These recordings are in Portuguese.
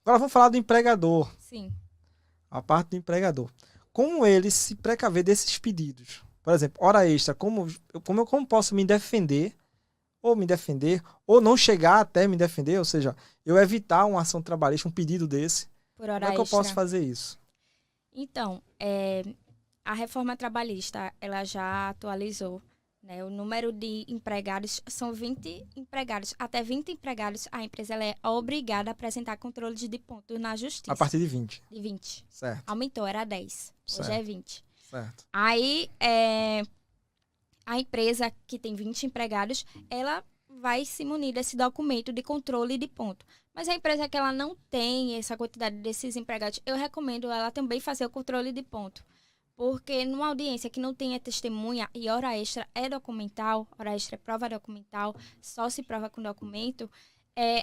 Agora vamos falar do empregador. Sim. A parte do empregador. Como ele se precaver desses pedidos? Por exemplo, hora extra, como posso me defender, ou não chegar até me defender, ou seja, eu evitar uma ação trabalhista, um pedido desse. Por Como hora é que eu extra. posso fazer isso? Então, a reforma trabalhista, ela já atualizou, né? O número de empregados são 20 empregados. Até 20 empregados, a empresa ela é obrigada a apresentar controles de ponto na justiça. A partir de 20. De 20. Certo. Aumentou, era 10. Hoje é 20. Certo. Aí, a empresa que tem 20 empregados, ela vai se munir desse documento de controle de ponto. Mas a empresa que ela não tem essa quantidade desses empregados, eu recomendo ela também fazer o controle de ponto. Porque numa audiência que não tenha testemunha e hora extra é documental, hora extra é prova documental, só se prova com documento,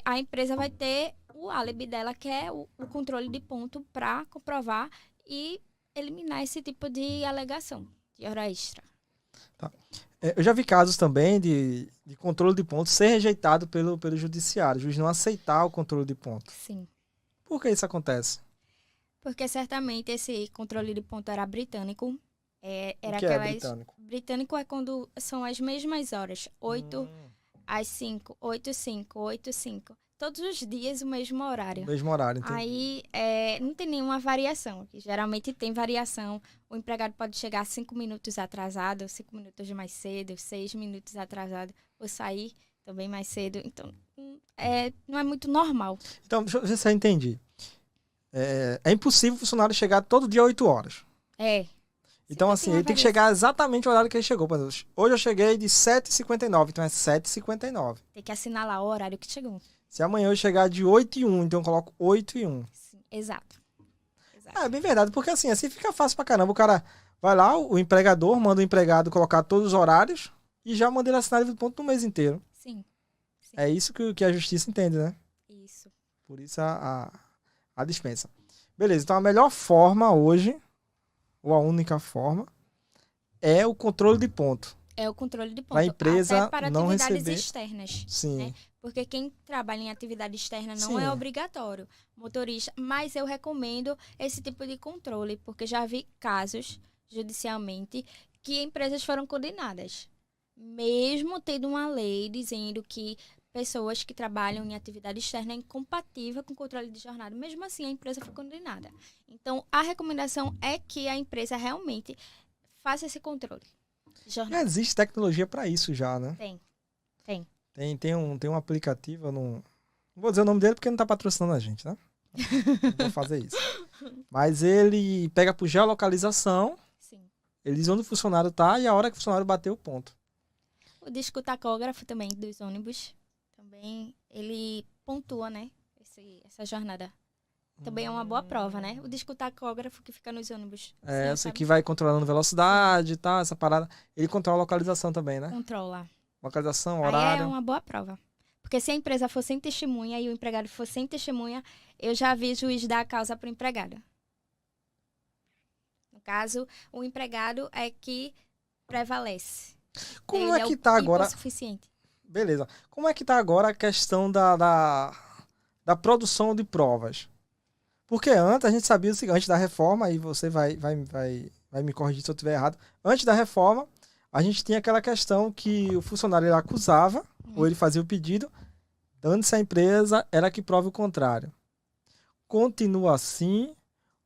a empresa vai ter o álibi dela, que é o controle de ponto, para comprovar e eliminar esse tipo de alegação de hora extra. Tá. Eu já vi casos também de controle de pontos ser rejeitado pelo judiciário, o juiz não aceitar o controle de pontos. Sim. Por que isso acontece? Porque certamente esse controle de ponto era britânico. Era o que aquelas... é britânico? Britânico é quando são as mesmas horas. 8 às 5, 8, 5, 8, 5. Todos os dias o mesmo horário. O mesmo horário, entendi. Aí não tem nenhuma variação. Geralmente tem variação. O empregado pode chegar 5 minutos atrasado, 5 minutos mais cedo, 6 minutos atrasado, ou sair também mais cedo. Então, não é muito normal. Então, deixa eu ver se eu entendi. É impossível o funcionário chegar todo dia 8 horas. Então, assim, ele tem que chegar exatamente o horário que ele chegou. Por exemplo, hoje eu cheguei de 7h59, então é 7h59. Tem que assinar lá o horário que chegou. Se amanhã eu chegar de 8h01, então eu coloco 8h01. Sim, exato. É bem verdade, porque assim fica fácil pra caramba. O cara vai lá, o empregador manda o empregado colocar todos os horários e já manda ele assinar livre ponto no mês inteiro. Sim. É isso que a justiça entende, né? Isso. Por isso a dispensa. Beleza, então a melhor forma hoje, ou a única forma, é o controle de ponto. É o controle de ponto. A empresa até para não atividades receber... externas. Sim. Né? Porque quem trabalha em atividade externa não Sim. é obrigatório, motorista. Mas eu recomendo esse tipo de controle, porque já vi casos, judicialmente, que empresas foram condenadas. Mesmo tendo uma lei dizendo que pessoas que trabalham em atividade externa é incompatível com controle de jornada. Mesmo assim, a empresa foi condenada. Então, a recomendação é que a empresa realmente faça esse controle. Já existe tecnologia para isso já, né? Tem. Tem um aplicativo, eu não vou dizer o nome dele porque não está patrocinando a gente, né? Não vou fazer isso. Mas ele pega por geolocalização, Sim. ele diz onde o funcionário está e a hora que o funcionário bateu o ponto. O disco-tacógrafo também dos ônibus, também ele pontua, né? Essa jornada. Também é uma boa prova, né? O disco-tacógrafo que fica nos ônibus. Essa que vai controlando velocidade e tal, essa parada. Ele controla a localização também, né? Controla. Localização, horário. Aí é uma boa prova. Porque se a empresa for sem testemunha e o empregado for sem testemunha, eu já vi o juiz dar a causa para o empregado. No caso, o empregado é que prevalece. Como é que tá agora? Suficiente. Beleza. Como é que tá agora a questão da produção de provas? Porque antes a gente sabia o seguinte, antes da reforma, aí você vai me corrigir se eu estiver errado. Antes da reforma, a gente tinha aquela questão que o funcionário ele acusava, ou ele fazia o pedido, dando-se a empresa, era que prove o contrário. Continua assim,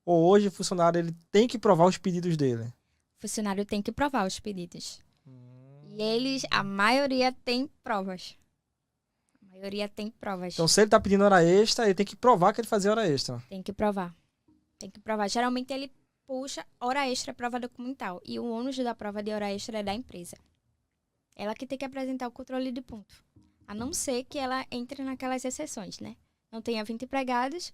ou hoje o funcionário ele tem que provar os pedidos dele? O funcionário tem que provar os pedidos. E a maioria tem provas. A maioria tem provas. Então, se ele está pedindo hora extra, ele tem que provar que ele fazia hora extra. Tem que provar. Geralmente ele puxa hora extra prova documental. E o ônus da prova de hora extra é da empresa. Ela que tem que apresentar o controle de ponto. A não ser que ela entre naquelas exceções, né? Não tenha 20 empregados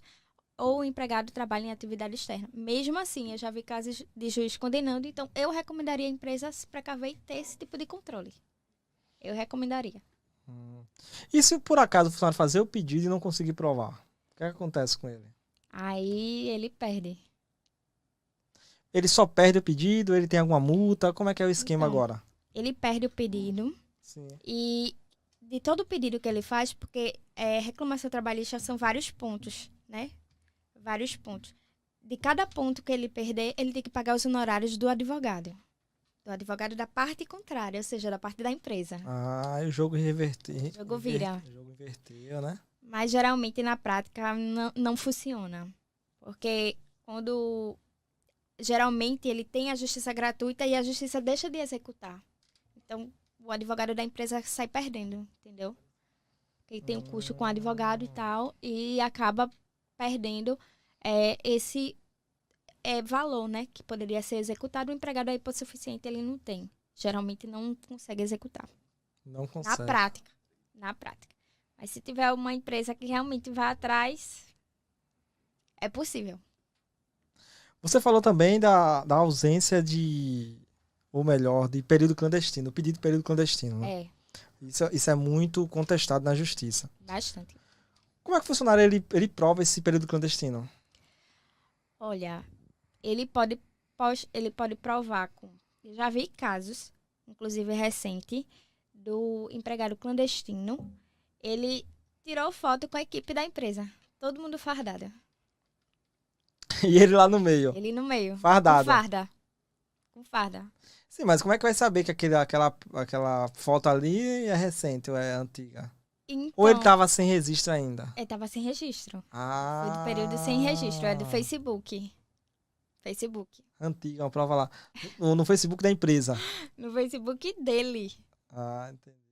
ou o empregado trabalha em atividade externa. Mesmo assim, eu já vi casos de juiz condenando. Então, eu recomendaria a empresa se precaver e ter esse tipo de controle. Eu recomendaria. E se por acaso o funcionário fazer o pedido e não conseguir provar? O que acontece com ele? Aí ele perde. Ele só perde o pedido? Ele tem alguma multa? Como é que é o esquema Então, agora? Ele perde o pedido. Sim. E de todo o pedido que ele faz, porque reclamação trabalhista são vários pontos, né? vários pontos. De cada ponto que ele perder, ele tem que pagar os honorários do advogado. Do advogado da parte contrária, ou seja, da parte da empresa. Ah, e o jogo reverteu. O jogo vira. O jogo inverteu, né? Mas geralmente na prática não funciona. Porque quando geralmente ele tem a justiça gratuita e a justiça deixa de executar. Então o advogado da empresa sai perdendo, entendeu? Porque tem um custo com o advogado e tal, e acaba perdendo esse valor, né? Que poderia ser executado. O empregado aí por suficiente ele não tem. Geralmente não consegue executar. Não consegue. Na prática. Mas se tiver uma empresa que realmente vá atrás, é possível. Você falou também da ausência ou melhor, de período clandestino, o pedido de período clandestino. Né? Isso é muito contestado na justiça. Bastante. Como é que o funcionário ele prova esse período clandestino? Olha, ele pode provar com... Eu já vi casos, inclusive recente, do empregado clandestino. Ele tirou foto com a equipe da empresa. Todo mundo fardado. E ele lá no meio? Ele no meio. Fardado. Com farda. Sim, mas como é que vai saber que aquela foto ali é recente ou é antiga? Então, ou ele tava sem registro ainda? Ele tava sem registro. Ah. Foi do período sem registro. É do Facebook. Antiga, uma prova lá. No Facebook da empresa. No Facebook dele. Ah, entendi.